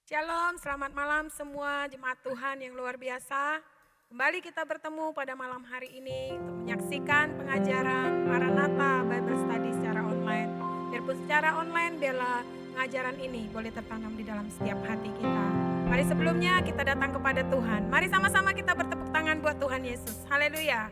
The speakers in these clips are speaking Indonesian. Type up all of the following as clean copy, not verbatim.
Shalom, selamat malam semua jemaat Tuhan yang luar biasa. Kembali kita bertemu pada malam hari ini untuk menyaksikan pengajaran Maranatha Bible Study secara online. Biarpun secara online, biarlah pengajaran ini boleh tertanam di dalam setiap hati kita. Mari sebelumnya kita datang kepada Tuhan. Mari sama-sama kita bertepuk tangan buat Tuhan Yesus. Haleluya.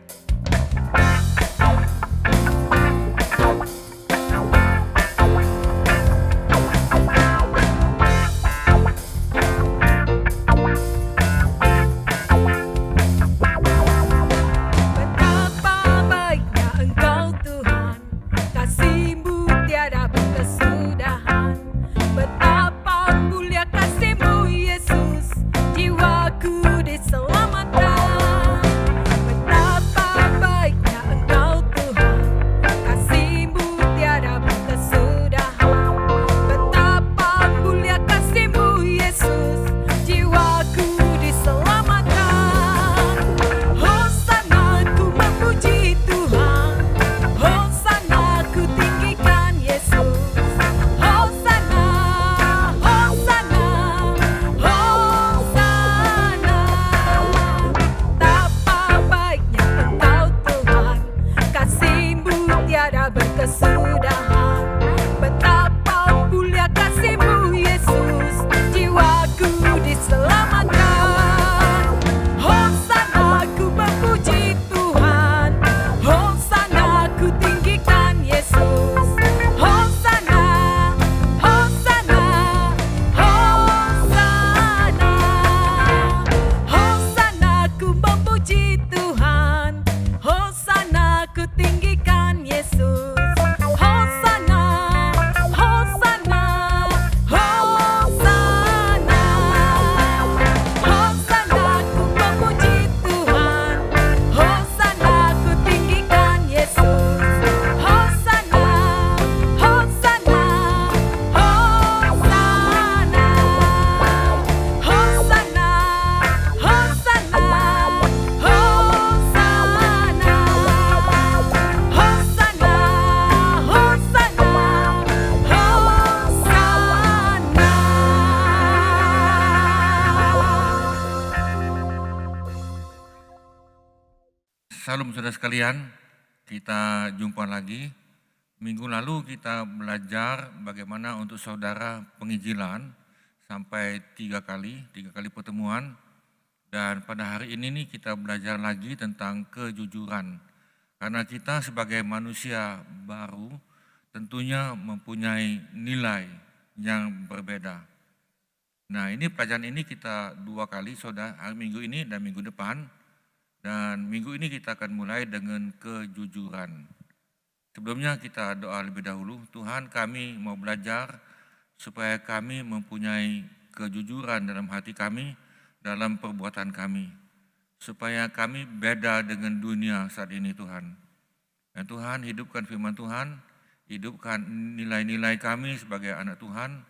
Salam saudara sekalian, kita jumpa lagi. Minggu lalu kita belajar bagaimana untuk saudara penginjilan sampai tiga kali pertemuan. Dan pada hari ini nih kita belajar lagi tentang kejujuran. Karena kita sebagai manusia baru tentunya mempunyai nilai yang berbeda. Nah ini pelajaran ini kita dua kali saudara, hari minggu ini dan minggu depan. Dan minggu ini kita akan mulai dengan kejujuran. Sebelumnya kita doa lebih dahulu. Tuhan, kami mau belajar supaya kami mempunyai kejujuran dalam hati kami, dalam perbuatan kami. Supaya kami beda dengan dunia saat ini Tuhan. Dan Tuhan, hidupkan firman Tuhan, hidupkan nilai-nilai kami sebagai anak Tuhan,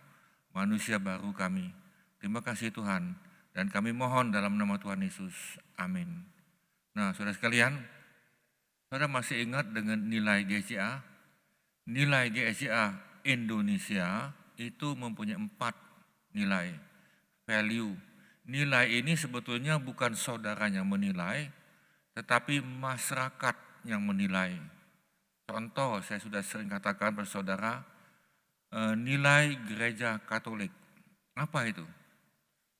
manusia baru kami. Terima kasih Tuhan. Dan kami mohon dalam nama Tuhan Yesus. Amin. Nah, saudara sekalian, saudara masih ingat dengan nilai GCA? Nilai GCA Indonesia itu mempunyai 4 nilai value. Nilai ini sebetulnya bukan saudaranya menilai, tetapi masyarakat yang menilai. Contoh, saya sudah sering katakan pada saudara, nilai gereja Katolik. Apa itu?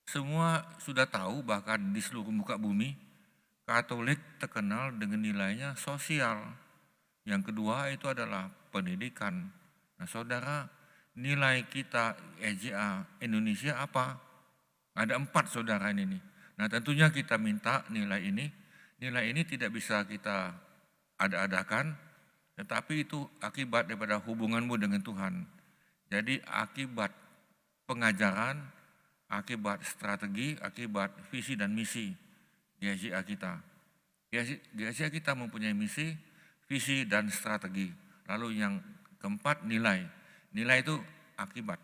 Semua sudah tahu bahkan di seluruh muka bumi, Katolik terkenal dengan nilainya sosial. Yang kedua itu adalah pendidikan. Nah saudara, nilai kita EJA Indonesia apa? Ada 4 saudara ini. Nah tentunya kita minta nilai ini. Nilai ini tidak bisa kita ada-adakan, tetapi itu akibat daripada hubunganmu dengan Tuhan. Jadi akibat pengajaran, akibat strategi, akibat visi dan misi GSA kita. GSA kita mempunyai misi, visi, dan strategi. Lalu yang keempat nilai. Nilai itu akibat.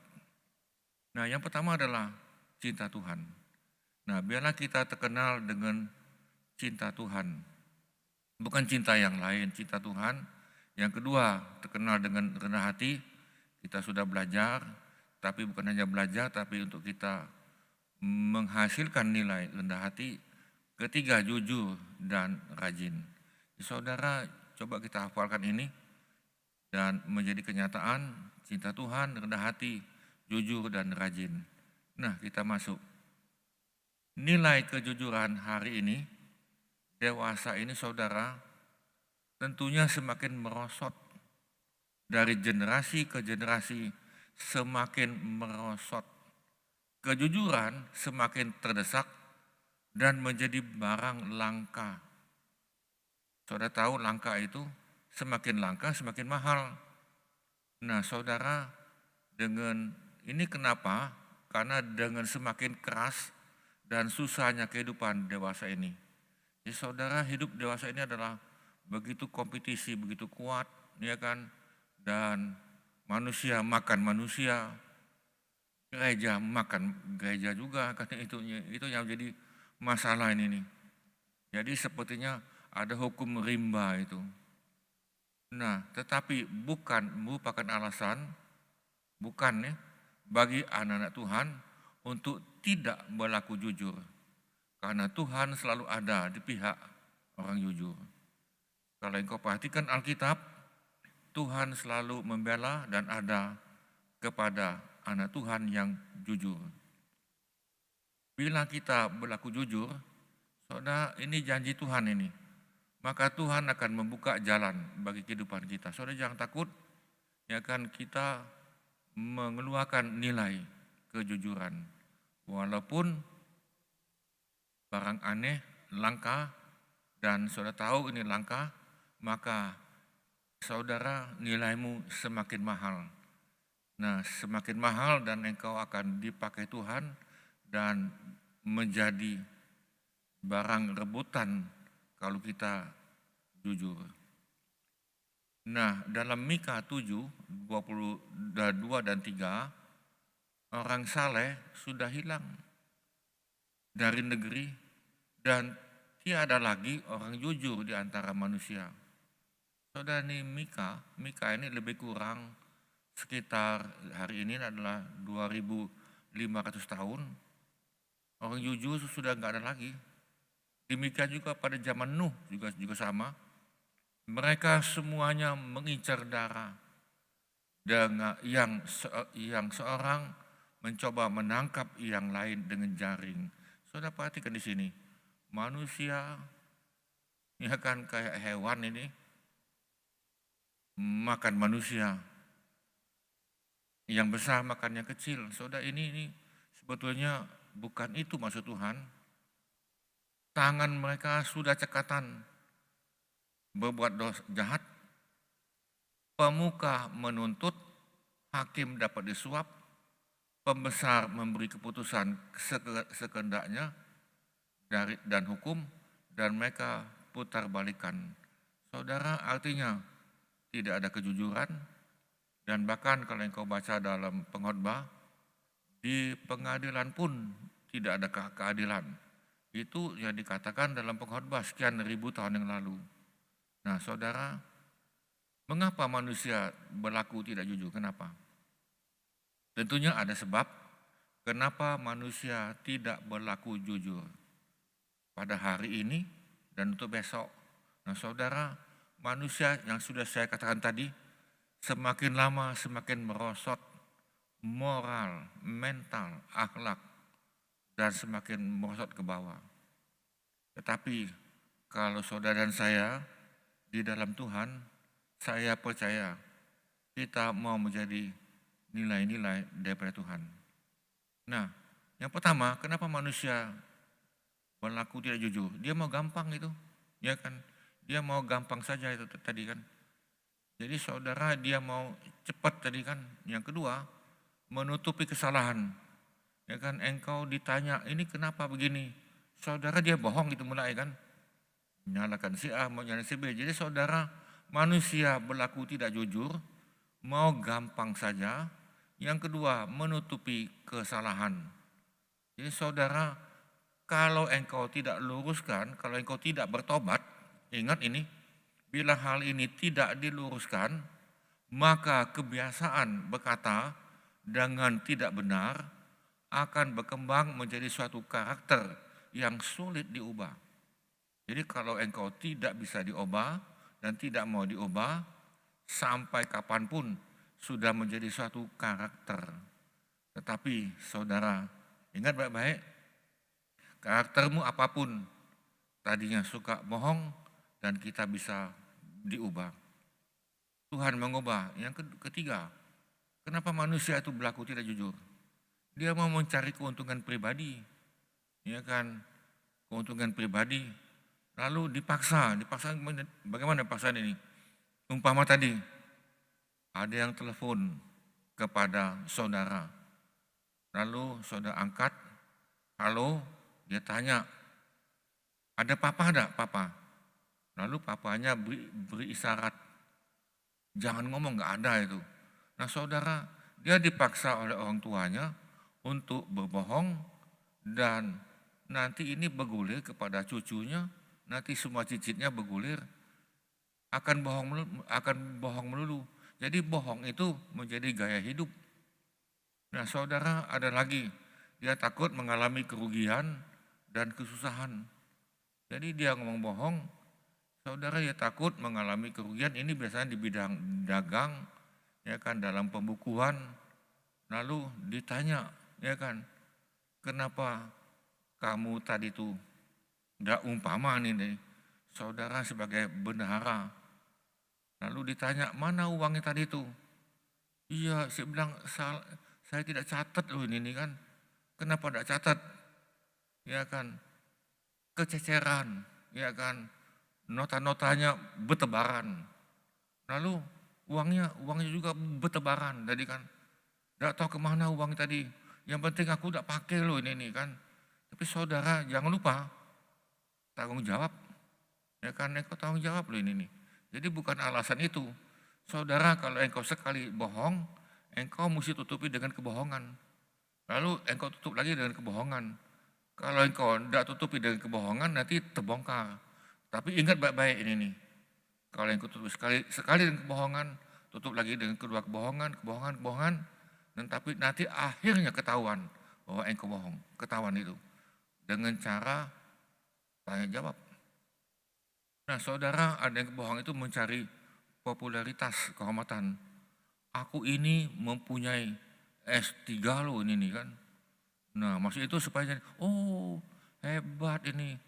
Nah yang pertama adalah cinta Tuhan. Nah biarlah kita terkenal dengan cinta Tuhan. Bukan cinta yang lain, cinta Tuhan. Yang kedua terkenal dengan rendah hati. Kita sudah belajar, tapi bukan hanya belajar, tapi untuk kita menghasilkan nilai rendah hati. Ketiga, jujur dan rajin. Saudara, coba kita hafalkan ini dan menjadi kenyataan cinta Tuhan, rendah hati, jujur dan rajin. Nah, kita masuk. Nilai kejujuran hari ini, dewasa ini saudara, tentunya semakin merosot. Dari generasi ke generasi semakin merosot. Kejujuran semakin terdesak dan menjadi barang langka. Saudara tahu langka itu semakin langka semakin mahal. Nah saudara, dengan ini kenapa? Karena dengan semakin keras dan susahnya kehidupan dewasa ini. Jadi saudara, hidup dewasa ini adalah begitu kompetisi, begitu kuat, ya kan? Dan manusia makan manusia, gereja makan gereja juga, karena itu yang jadi masalah ini nih. Jadi sepertinya ada hukum rimba itu. Nah, tetapi bukan merupakan alasan, bukan ya, bagi anak-anak Tuhan untuk tidak berlaku jujur. Karena Tuhan selalu ada di pihak orang jujur. Kalau engkau perhatikan Alkitab, Tuhan selalu membela dan ada kepada anak Tuhan yang jujur. Bila kita berlaku jujur, saudara, ini janji Tuhan ini. Maka Tuhan akan membuka jalan bagi kehidupan kita. Saudara jangan takut, ya kan, kita mengeluarkan nilai kejujuran. Walaupun barang aneh, langka, dan saudara tahu ini langka, maka saudara nilaimu semakin mahal. Nah semakin mahal dan engkau akan dipakai Tuhan dan menjadi barang rebutan kalau kita jujur. Nah dalam Mika 7:22 dan 3, orang saleh sudah hilang dari negeri dan tiada lagi orang jujur di antara manusia. Saudara, ini Mika ini lebih kurang sekitar hari ini adalah 2500 tahun. Orang jujur sudah enggak ada lagi. Demikian juga pada zaman Nuh juga sama. Mereka semuanya mengincar darah. Dengan yang seorang mencoba menangkap yang lain dengan jaring. Saudara perhatikan di sini. Manusia ya kan kayak hewan ini makan manusia, yang besar makan yang kecil. Saudara, ini sebetulnya bukan itu maksud Tuhan. Tangan mereka sudah cekatan berbuat dosa jahat, pemuka menuntut, hakim dapat disuap, pembesar memberi keputusan sekendaknya dan hukum, dan mereka putar balikan. Saudara, artinya tidak ada kejujuran, dan bahkan kalau engkau baca dalam Pengkhotbah, di pengadilan pun tidak ada keadilan. Itu yang dikatakan dalam Pengkhotbah sekian ribu tahun yang lalu. Nah saudara, mengapa manusia berlaku tidak jujur? Kenapa? Tentunya ada sebab kenapa manusia tidak berlaku jujur pada hari ini dan untuk besok. Nah saudara, manusia yang sudah saya katakan tadi semakin lama semakin merosot moral, mental, akhlak, dan semakin merosot ke bawah. Tetapi kalau saudara dan saya di dalam Tuhan, saya percaya kita mau menjadi nilai-nilai daripada Tuhan. Nah, yang pertama, kenapa manusia berlaku tidak jujur? Dia mau gampang itu, ya kan? Dia mau gampang saja itu tadi kan. Jadi saudara, dia mau cepat tadi kan. Yang kedua, menutupi kesalahan. Ya kan, engkau ditanya, ini kenapa begini? Saudara, dia bohong itu mulai kan. Menyalahkan si A, mau nyalakan si B. Jadi saudara, manusia berlaku tidak jujur, mau gampang saja. Yang kedua, menutupi kesalahan. Jadi saudara, kalau engkau tidak luruskan, kalau engkau tidak bertobat, ingat ini, bila hal ini tidak diluruskan, maka kebiasaan berkata dengan tidak benar akan berkembang menjadi suatu karakter yang sulit diubah. Jadi kalau engkau tidak bisa diubah dan tidak mau diubah, sampai kapanpun sudah menjadi suatu karakter. Tetapi saudara, ingat baik-baik, karaktermu apapun, tadinya suka bohong dan kita bisa diubah. Tuhan mengubah. Yang ketiga, kenapa manusia itu berlaku tidak jujur? Dia mau mencari keuntungan pribadi, ya kan? Keuntungan pribadi. Lalu dipaksa bagaimana paksaan ini? Umpama tadi, ada yang telepon kepada saudara. Lalu saudara angkat, halo, dia tanya, ada papa enggak, papa? Lalu papanya beri isyarat, jangan ngomong, enggak ada itu. Nah saudara, dia dipaksa oleh orang tuanya untuk berbohong dan nanti ini bergulir kepada cucunya, nanti semua cicitnya bergulir, akan bohong melulu. Jadi bohong itu menjadi gaya hidup. Nah saudara, ada lagi, dia takut mengalami kerugian dan kesusahan. Jadi dia ngomong bohong, saudara dia takut mengalami kerugian, ini biasanya di bidang dagang, ya kan, dalam pembukuan. Lalu ditanya, ya kan, kenapa kamu tadi tuh, enggak umpama nih, saudara sebagai bendahara. Lalu ditanya, mana uangnya tadi tuh? Iya, saya bilang, saya tidak catat loh ini kan. Kenapa tidak catat? Ya kan, kececeran, ya kan, nota-notanya bertebaran. Lalu uangnya juga bertebaran, jadi kan, tidak tahu kemana uang tadi. Yang penting aku tidak pakai loh ini kan. Tapi saudara jangan lupa tanggung jawab, ya kan, engkau tanggung jawab loh ini nih. Jadi bukan alasan itu. Saudara, kalau engkau sekali bohong, engkau mesti tutupi dengan kebohongan. Lalu engkau tutup lagi dengan kebohongan. Kalau engkau tidak tutupi dengan kebohongan, nanti terbongkar. Tapi ingat baik-baik ini nih. Kalau engkau tutup sekali dengan kebohongan, tutup lagi dengan kedua kebohongan, dan tapi nanti akhirnya ketahuan bahwa engkau bohong. Ketahuan itu. Dengan cara tanya jawab. Nah saudara, ada yang bohong itu mencari popularitas, kehormatan. Aku ini mempunyai S3 loh ini kan. Nah maksud itu supaya oh hebat ini.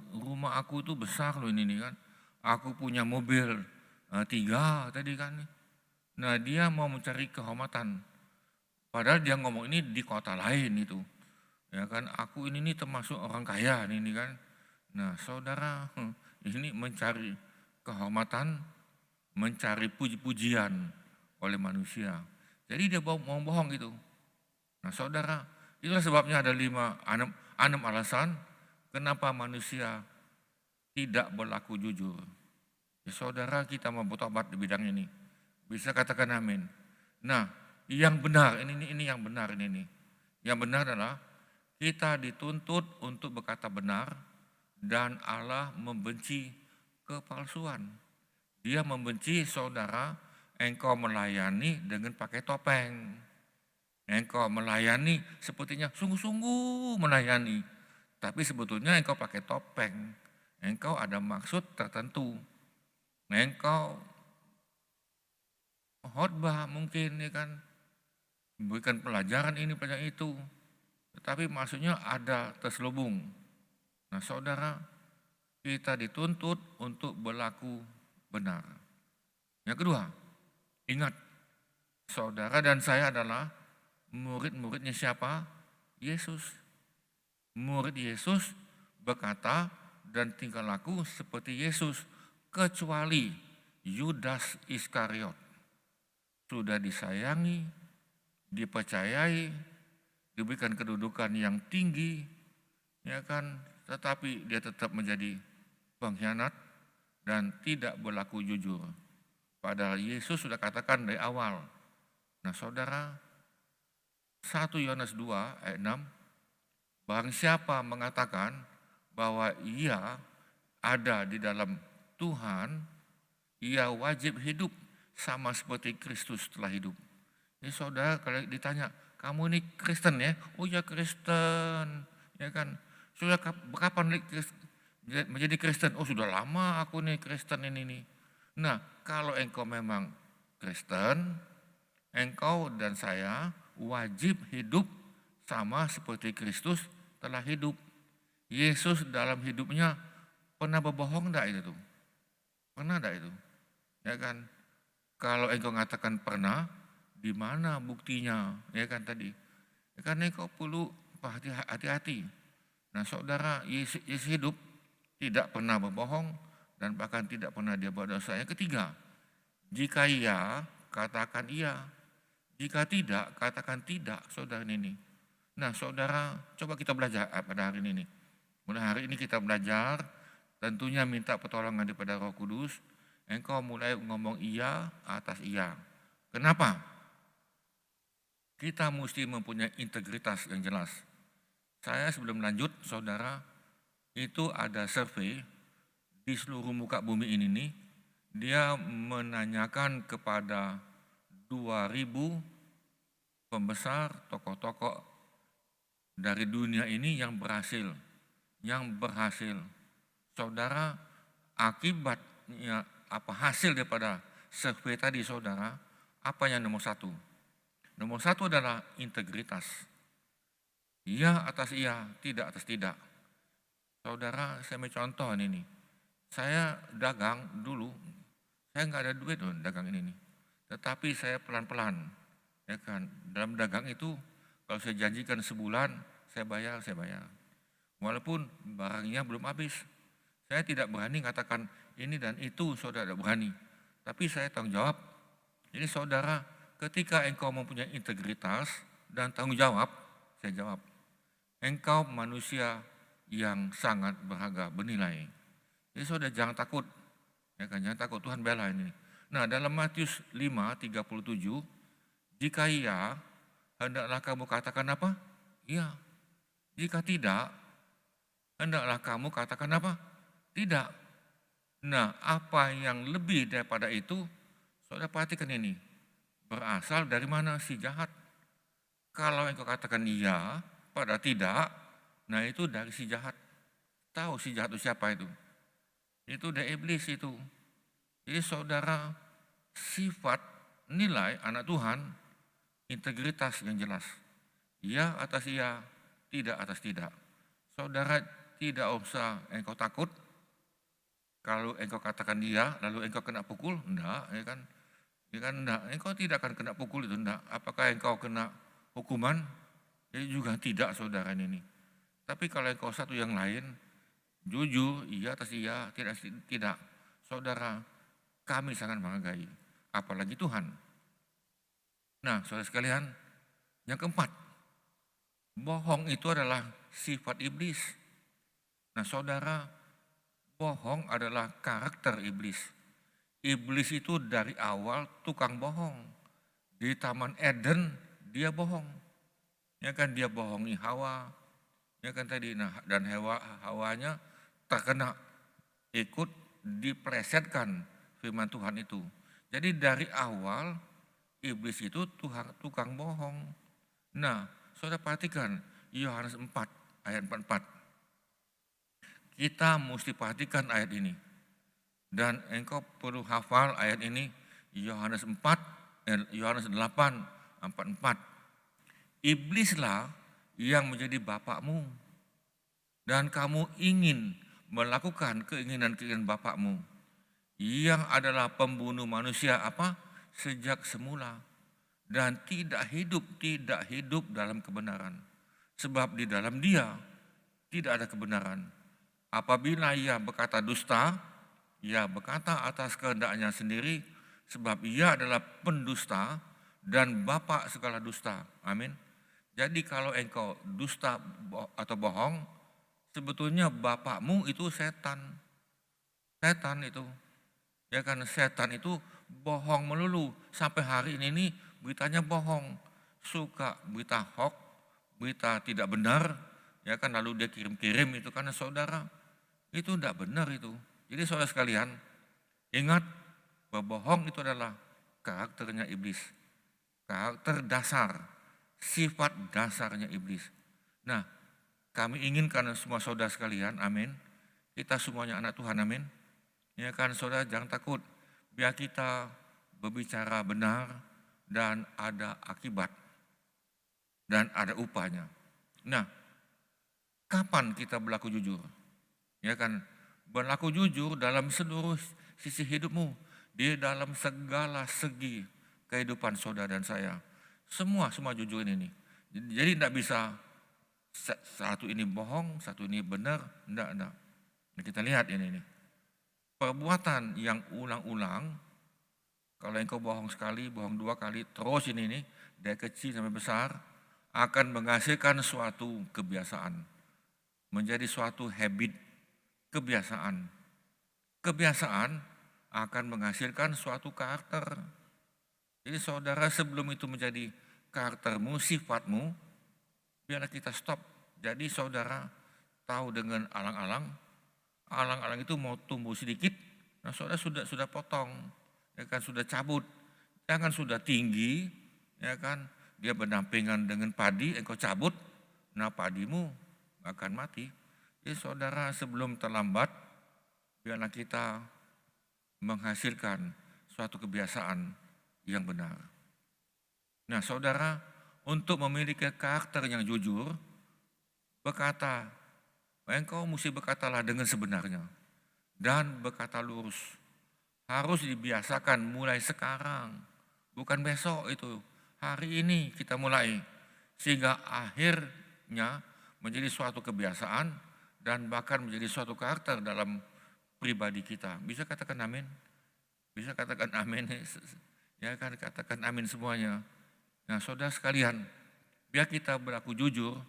Rumah aku itu besar loh ini kan. Aku punya mobil 3 tadi kan. Nah dia mau mencari kehormatan. Padahal dia ngomong ini di kota lain itu. Ya kan, aku ini nih termasuk orang kaya ini kan. Nah saudara, ini mencari kehormatan, mencari puji-pujian oleh manusia. Jadi dia mau bohong gitu. Nah saudara, itulah sebabnya ada 6 alasan kenapa manusia tidak berlaku jujur. Ya, saudara, kita mau bertobat di bidang ini. Bisa katakan amin. Nah, yang benar, ini yang benar ini. Yang benar adalah kita dituntut untuk berkata benar dan Allah membenci kepalsuan. Dia membenci saudara, engkau melayani dengan pakai topeng. Engkau melayani sepertinya sungguh-sungguh melayani. Tapi sebetulnya engkau pakai topeng. Engkau ada maksud tertentu. Engkau khotbah mungkin ya kan. Memberikan pelajaran ini, pelajaran itu. Tetapi maksudnya ada terselubung. Nah saudara, kita dituntut untuk berlaku benar. Yang kedua, ingat, saudara dan saya adalah murid-muridnya siapa? Yesus. Murid Yesus berkata dan tingkah laku seperti Yesus, kecuali Yudas Iskariot. Sudah disayangi, dipercayai, diberikan kedudukan yang tinggi, ya kan, tetapi dia tetap menjadi pengkhianat dan tidak berlaku jujur. Padahal Yesus sudah katakan dari awal. Nah saudara, 1 Yohanes 2 ayat 6, barang siapa mengatakan bahwa ia ada di dalam Tuhan, ia wajib hidup sama seperti Kristus telah hidup. Jadi saudara, kalau ditanya, kamu ini Kristen ya? Oh ya Kristen, ya kan? Sudah kapan menjadi Kristen? Oh sudah lama aku nih Kristen ini nih. Nah kalau engkau memang Kristen, engkau dan saya wajib hidup sama seperti Kristus telah hidup. Yesus dalam hidupnya pernah berbohong enggak itu tuh? Pernah enggak itu? Ya kan? Kalau engkau mengatakan pernah, di mana buktinya? Ya kan tadi. Ya kan engkau perlu hati-hati. Nah saudara, Yesus hidup tidak pernah berbohong dan bahkan tidak pernah dia berdosa. Yang ketiga, jika iya, katakan iya. Jika tidak, katakan tidak, saudara ini. Nah saudara, coba kita belajar pada hari ini. Mulai hari ini kita belajar, tentunya minta pertolongan daripada Roh Kudus. Engkau mulai ngomong iya atas iya. Kenapa? Kita mesti mempunyai integritas yang jelas. Saya sebelum lanjut, saudara, itu ada survei di seluruh muka bumi ini nih. Dia menanyakan kepada 2000 pembesar, tokoh-tokoh dari dunia ini yang berhasil. Saudara, akibatnya apa hasil daripada survei tadi saudara, apa yang nomor satu? Nomor satu adalah integritas. Iya atas iya, tidak atas tidak. Saudara, saya mau contoh ini. Saya dagang dulu, saya nggak ada duit loh dagang ini nih. Tetapi saya pelan-pelan, ya kan. Dalam dagang itu, kalau saya janjikan sebulan, saya bayar. Walaupun barangnya belum habis. Saya tidak berani katakan ini dan itu, saudara tidak berani. Tapi saya tanggung jawab. Jadi saudara, ketika engkau mempunyai integritas dan tanggung jawab, saya jawab, engkau manusia yang sangat berharga, bernilai. Jadi saudara jangan takut, ya kan, jangan takut, Tuhan bela ini. Nah dalam Matius 5:37, jika iya, hendaklah kamu katakan apa? Iya. Jika tidak, hendaklah kamu katakan apa? Tidak. Nah, apa yang lebih daripada itu, saudara perhatikan ini. Berasal dari mana si jahat? Kalau engkau katakan iya, pada tidak, nah itu dari si jahat. Tahu si jahat itu siapa itu? Itu dari iblis itu. Jadi saudara, sifat nilai anak Tuhan, integritas yang jelas. Iya atas iya, tidak atas tidak. Saudara tidak usah engkau takut. Kalau engkau katakan iya, lalu engkau kena pukul, enggak, ya kan? Ya kan enggak, engkau tidak akan kena pukul itu enggak. Apakah engkau kena hukuman? Ya juga tidak saudara ini. Tapi kalau engkau satu yang lain, jujur, iya atas iya, tidak tidak. Saudara, kami sangat menghargai, apalagi Tuhan. Nah, saudara sekalian, yang keempat, bohong itu adalah sifat iblis. Nah, saudara, bohong adalah karakter iblis. Iblis itu dari awal tukang bohong. Di Taman Eden dia bohong. Ya kan dia bohongi Hawa. Ya kan tadi, nah dan Hawanya terkena ikut diplesetkan firman Tuhan itu. Jadi dari awal iblis itu tukang bohong. Nah, saudara perhatikan Yohanes 4 ayat 44. Kita mesti perhatikan ayat ini. Dan engkau perlu hafal ayat ini, Yohanes 8, 44. Iblislah yang menjadi bapakmu. Dan kamu ingin melakukan keinginan-keinginan bapakmu. Yang adalah pembunuh manusia apa? Sejak semula. Dan tidak hidup dalam kebenaran. Sebab di dalam dia tidak ada kebenaran. Apabila ia berkata dusta, ia berkata atas kehendaknya sendiri, sebab ia adalah pendusta dan bapa segala dusta. Amin. Jadi kalau engkau dusta atau bohong, sebetulnya bapakmu itu setan. Setan itu. Ya kan setan itu bohong melulu. Sampai hari ini beritanya bohong. Suka berita hoax, berita tidak benar. Ya kan lalu dia kirim-kirim itu karena saudara. Itu tidak benar itu. Jadi saudara sekalian, ingat berbohong itu adalah karakternya iblis. Karakter dasar. sifat dasarnya iblis. Nah, kami inginkan semua saudara sekalian, amin. Kita semuanya anak Tuhan, amin. Ya kan saudara, jangan takut. Biar kita berbicara benar dan ada akibat dan ada upahnya. Nah, kapan kita berlaku jujur? Ya kan, berlaku jujur dalam seluruh sisi hidupmu, di dalam segala segi kehidupan saudara dan saya. Semua jujur ini. Jadi tidak bisa satu ini bohong, satu ini benar, enggak. Nah, kita lihat ini. Perbuatan yang ulang-ulang, kalau engkau bohong sekali, bohong 2 kali, terus ini dari kecil sampai besar, akan menghasilkan suatu kebiasaan. Menjadi suatu habit, kebiasaan. Kebiasaan akan menghasilkan suatu karakter. Jadi saudara, sebelum itu menjadi karaktermu, sifatmu, biarlah kita stop. Jadi saudara tahu dengan alang-alang itu mau tumbuh sedikit, nah saudara sudah potong, ya kan, sudah cabut. Jangan sudah tinggi, ya kan, dia berdampingan dengan padi, engkau cabut, nah padimu akan mati. Jadi saudara, sebelum terlambat, biarlah kita menghasilkan suatu kebiasaan yang benar. Nah saudara, untuk memiliki karakter yang jujur, berkata, engkau mesti berkatalah dengan sebenarnya dan berkata lurus. Harus dibiasakan mulai sekarang, bukan besok itu. Hari ini kita mulai, sehingga akhirnya menjadi suatu kebiasaan dan bahkan menjadi suatu karakter dalam pribadi kita. Bisa katakan amin? Bisa katakan amin? Ya kan, katakan amin semuanya. Nah saudara sekalian, biar kita berlaku jujur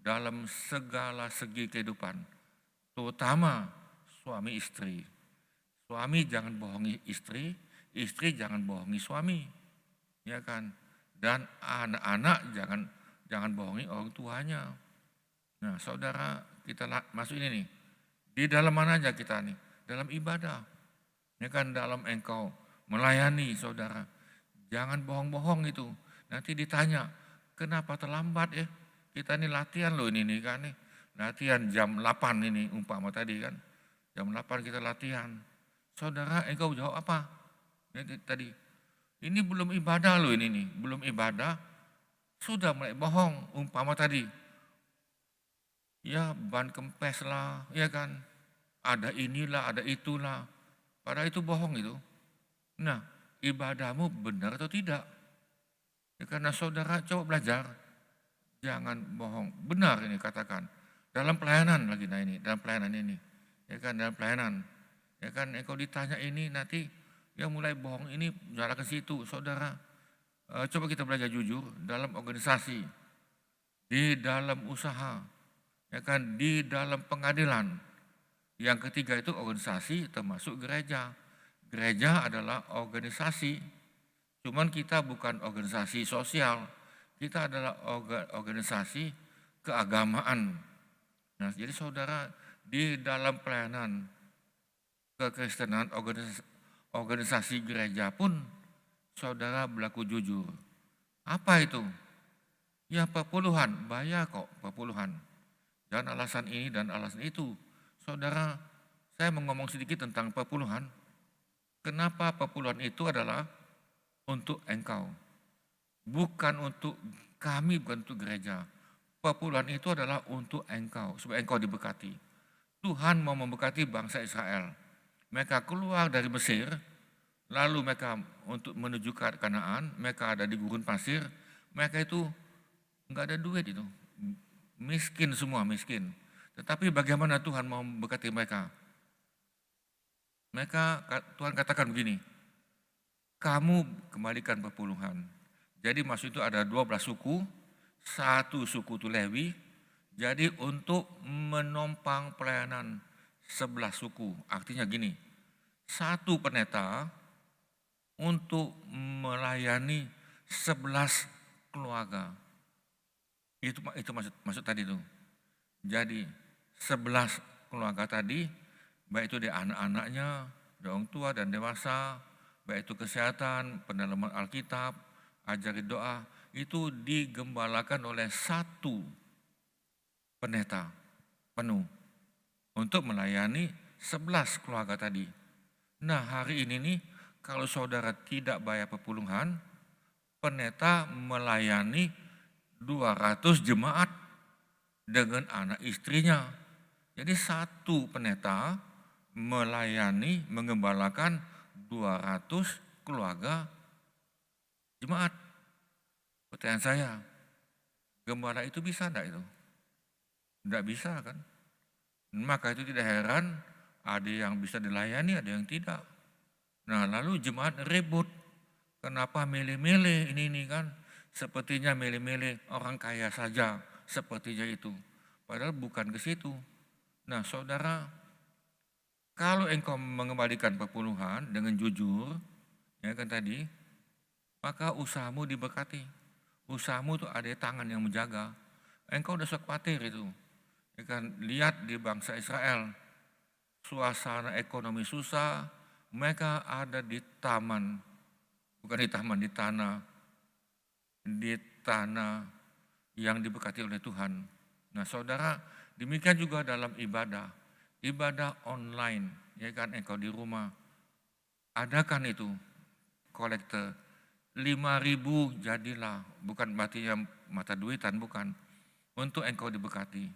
dalam segala segi kehidupan, terutama suami istri. Suami jangan bohongi istri, istri jangan bohongi suami, ya kan? Dan anak-anak jangan bohongi orang tuanya. Nah saudara, kita masuk ini nih, di dalam mana aja kita nih? Dalam ibadah, ya kan, dalam engkau melayani saudara, jangan bohong-bohong itu. Nanti ditanya, kenapa terlambat ya? Kita ini latihan loh ini kan nih. Latihan jam 8 ini umpama tadi kan. Jam 8 kita latihan. Saudara, engkau jawab apa? Tadi, ini belum ibadah loh ini nih. Belum ibadah, sudah mulai bohong umpama tadi. Ya ban kempes lah, ya kan. Ada inilah, ada itulah. Padahal itu bohong itu. Nah, ibadahmu benar atau tidak? Ya, karena saudara coba belajar, jangan bohong. Benar ini katakan. Dalam pelayanan lagi, nah ini, dalam pelayanan ini. Ya kan, dalam pelayanan. Ya kan, engkau ditanya ini nanti, ya mulai bohong ini, jalan ke situ. Saudara, coba kita belajar jujur dalam organisasi, di dalam usaha, ya kan, di dalam pengadilan. Yang ketiga itu organisasi termasuk gereja. Gereja adalah organisasi. Cuman kita bukan organisasi sosial, kita adalah organisasi keagamaan. Nah, jadi saudara, di dalam pelayanan kekristenan, organisasi gereja pun saudara berlaku jujur. Apa itu? Ya perpuluhan, bayar kok perpuluhan. Dan alasan ini dan alasan itu. Saudara, saya mau ngomong sedikit tentang perpuluhan. Kenapa perpuluhan itu adalah untuk engkau, bukan untuk kami, bukan untuk gereja. Perpuluhan itu adalah untuk engkau, supaya engkau diberkati. Tuhan mau memberkati bangsa Israel. Mereka keluar dari Mesir, lalu mereka untuk menuju ke Kanaan, mereka ada di gurun pasir, mereka itu enggak ada duit itu, miskin semua, miskin. Tetapi bagaimana Tuhan mau memberkati mereka? Tuhan katakan begini, kamu kembalikan perpuluhan. Jadi maksud itu ada 12 suku, satu suku itu Lewi. Jadi untuk menopang pelayanan 11 suku, artinya gini, satu pendeta untuk melayani 11 keluarga. Itu maksud tadi itu. Jadi 11 keluarga tadi, baik itu dari anak-anaknya, dari orang tua dan dewasa, baik itu kesehatan, pendalaman Alkitab, ajari doa, itu digembalakan oleh satu pendeta penuh untuk melayani 11 keluarga tadi. Nah, hari ini nih, kalau saudara tidak bayar perpuluhan, pendeta melayani 200 jemaat dengan anak istrinya. Jadi satu pendeta melayani, mengembalakan 200 keluarga jemaat. Pertanyaan saya, gembala itu bisa enggak itu? Enggak bisa kan? Maka itu tidak heran ada yang bisa dilayani, ada yang tidak. Nah, lalu jemaat ribut. Kenapa milih-milih ini kan? Sepertinya milih-milih orang kaya saja, sepertinya itu. Padahal bukan ke situ. Nah, saudara, kalau engkau mengembalikan perpuluhan dengan jujur, ya kan tadi, maka usahamu diberkati. Usahamu itu ada tangan yang menjaga. Engkau udah khawatir itu. Ya kan, lihat di bangsa Israel, suasana ekonomi susah, mereka ada di taman, bukan di taman, di tanah yang diberkati oleh Tuhan. Nah, saudara, demikian juga dalam ibadah online, ya kan, engkau di rumah, adakan itu kolektor 5.000 jadilah, bukan berarti yang mata duitan, bukan, untuk engkau diberkati.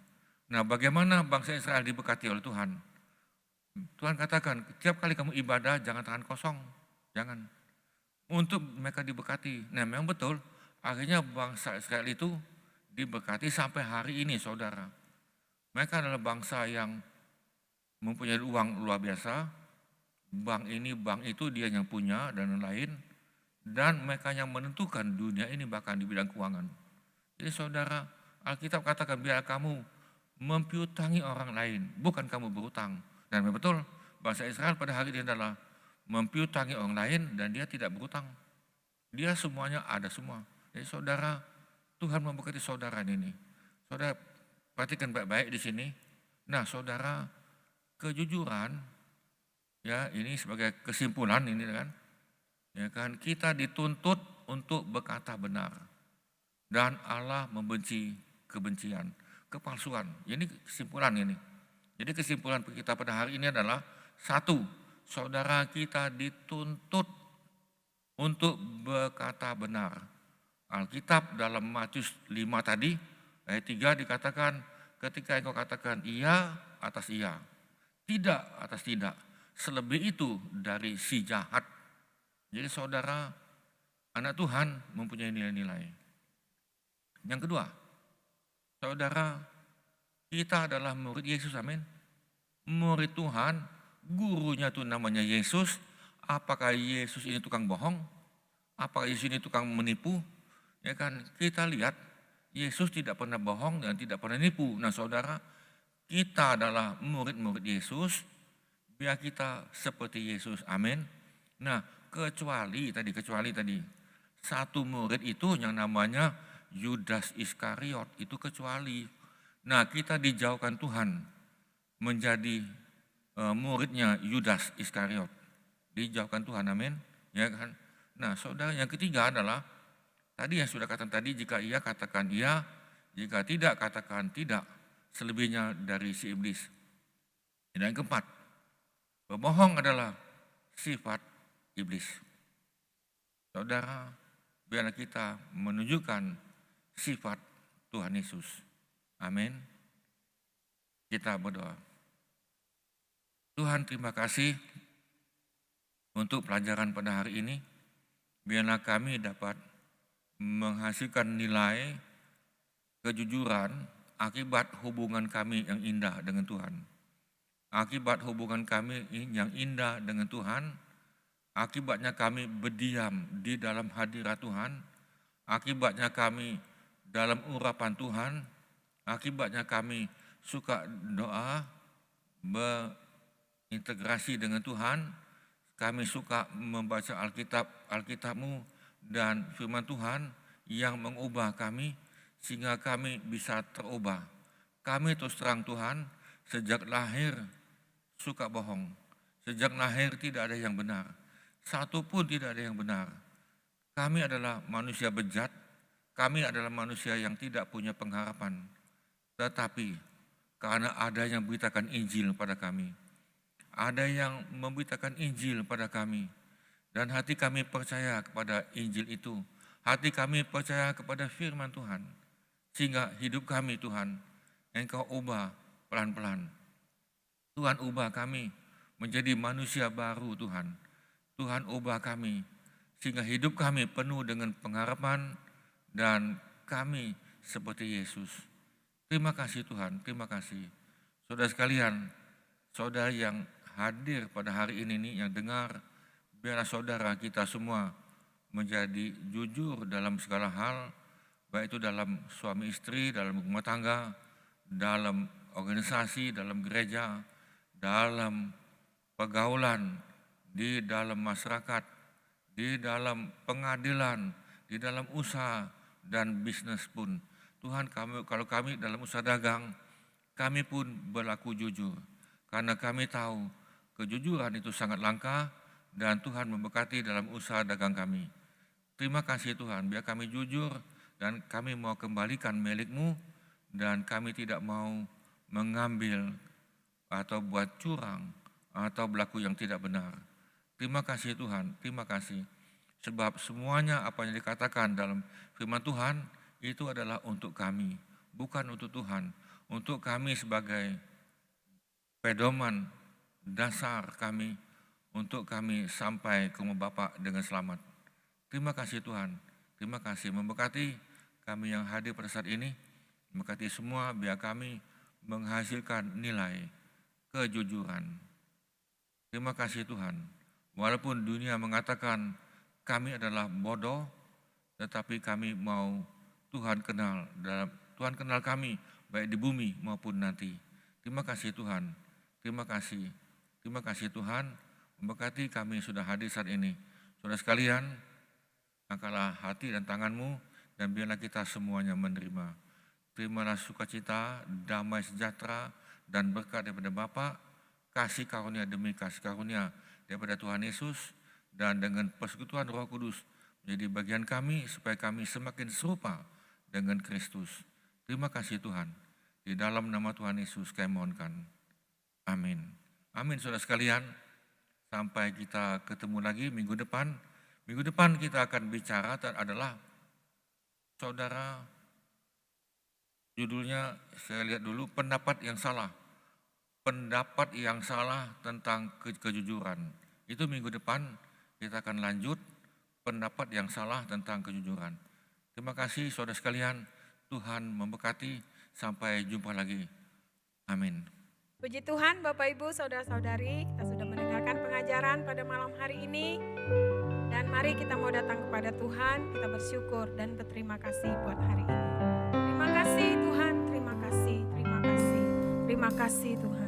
Nah, bagaimana bangsa Israel diberkati oleh Tuhan? Tuhan katakan, setiap kali kamu ibadah jangan tangan kosong, jangan. Untuk mereka diberkati. Nah, memang betul, akhirnya bangsa Israel itu diberkati sampai hari ini, saudara. Mereka adalah bangsa yang mempunyai uang luar biasa, bank ini, bank itu dia yang punya, dan lain-lain. Dan mereka yang menentukan dunia ini bahkan di bidang keuangan. Jadi saudara, Alkitab katakan biar kamu mempiutangi orang lain, bukan kamu berutang. Dan betul, bangsa Israel pada hari ini adalah mempiutangi orang lain dan dia tidak berutang. Dia semuanya ada semua. Jadi saudara, Tuhan memberkati saudara ini. Saudara perhatikan baik-baik di sini. Nah, saudara, kejujuran, ya ini sebagai kesimpulan ini kan, ya kan, kita dituntut untuk berkata benar. Dan Allah membenci kebencian, kepalsuan. Ini kesimpulan ini. Jadi kesimpulan kita pada hari ini adalah satu, saudara kita dituntut untuk berkata benar. Alkitab dalam Matius 5 tadi, ayat 3 dikatakan ketika engkau katakan iya atas iya, tidak atas tidak, selebih itu dari si jahat. Jadi saudara, anak Tuhan mempunyai nilai-nilai. Yang kedua, saudara, kita adalah murid Yesus, amin. Murid Tuhan, gurunya itu namanya Yesus. Apakah Yesus ini tukang bohong? Apakah Yesus ini tukang menipu? Ya kan, kita lihat Yesus tidak pernah bohong dan tidak pernah nipu. Nah, saudara, kita adalah murid-murid Yesus, biar kita seperti Yesus, amin. Nah, kecuali tadi satu murid itu yang namanya Yudas Iskariot, itu kecuali. Nah, kita dijauhkan Tuhan menjadi muridnya Yudas Iskariot. Dijauhkan Tuhan, amin. Ya kan? Nah, saudara, yang ketiga adalah tadi yang sudah katakan tadi, jika iya katakan iya, jika tidak katakan tidak, selebihnya dari si iblis. Dan yang keempat, berbohong adalah sifat iblis. Saudara, biarlah kita menunjukkan sifat Tuhan Yesus. Amin. Kita berdoa. Tuhan, terima kasih untuk pelajaran pada hari ini. Biarlah kami dapat menghasilkan nilai kejujuran akibat hubungan kami yang indah dengan Tuhan. Akibat hubungan kami yang indah dengan Tuhan, akibatnya kami berdiam di dalam hadirat Tuhan, akibatnya kami dalam urapan Tuhan, akibatnya kami suka doa, berintegrasi dengan Tuhan, kami suka membaca Alkitab-Mu dan firman Tuhan yang mengubah kami sehingga kami bisa terubah. Kami terus terang Tuhan, sejak lahir suka bohong, sejak lahir tidak ada yang benar, satu pun tidak ada yang benar. Kami adalah manusia bejat, Kami adalah manusia yang tidak punya pengharapan. Tetapi karena ada yang memberitakan Injil pada kami, ada yang memberitakan Injil pada kami, dan hati kami percaya kepada Injil itu. Hati kami percaya kepada firman Tuhan, sehingga hidup kami Tuhan, Engkau ubah pelan-pelan. Tuhan ubah kami menjadi manusia baru Tuhan. Tuhan ubah kami, sehingga hidup kami penuh dengan pengharapan, dan kami seperti Yesus. Terima kasih Tuhan, terima kasih. Saudara sekalian, saudara yang hadir pada hari ini nih, yang dengar, biarlah saudara kita semua menjadi jujur dalam segala hal, baik itu dalam suami istri, dalam rumah tangga, dalam organisasi, dalam gereja, dalam pergaulan, di dalam masyarakat, di dalam pengadilan, di dalam usaha dan bisnis pun. Tuhan, kalau kami dalam usaha dagang, kami pun berlaku jujur. Karena kami tahu kejujuran itu sangat langka dan Tuhan memberkati dalam usaha dagang kami. Terima kasih Tuhan, biar kami jujur dan kami mau kembalikan milik-Mu dan kami tidak mau mengambil atau buat curang atau berlaku yang tidak benar. Terima kasih Tuhan, terima kasih. Sebab semuanya apa yang dikatakan dalam firman Tuhan itu adalah untuk kami, bukan untuk Tuhan. Untuk kami sebagai pedoman dasar kami, untuk kami sampai ke rumah Bapa dengan selamat. Terima kasih Tuhan, terima kasih. Memberkati kami yang hadir pada saat ini, memberkati semua, biar kami menghasilkan nilai kejujuran. Terima kasih Tuhan. Walaupun dunia mengatakan kami adalah bodoh, tetapi kami mau Tuhan kenal, Tuhan kenal kami baik di bumi maupun nanti. Terima kasih Tuhan, terima kasih Tuhan, memberkati kami sudah hadir saat ini. Saudara sekalian, angkatlah hati dan tanganmu dan biarlah kita semuanya menerima. Terimalah sukacita, damai sejahtera dan berkat daripada Bapa, kasih karunia demi kasih karunia daripada Tuhan Yesus, dan dengan persekutuan Roh Kudus menjadi bagian kami supaya kami semakin serupa dengan Kristus. Terima kasih Tuhan. Di dalam nama Tuhan Yesus kami mohonkan. Amin. Amin saudara sekalian. Sampai kita ketemu lagi minggu depan. Minggu depan kita akan bicara adalah saudara, judulnya saya lihat dulu, pendapat yang salah. Pendapat yang salah tentang kejujuran. Itu minggu depan kita akan lanjut pendapat yang salah tentang kejujuran. Terima kasih saudara sekalian, Tuhan memberkati, sampai jumpa lagi. Amin. Puji Tuhan Bapak Ibu Saudara-saudari, kita sudah mendengarkan pengajaran pada malam hari ini. Dan mari kita mau datang kepada Tuhan, kita bersyukur dan berterima kasih buat hari ini. Terima kasih Tuhan, terima kasih, terima kasih, terima kasih Tuhan.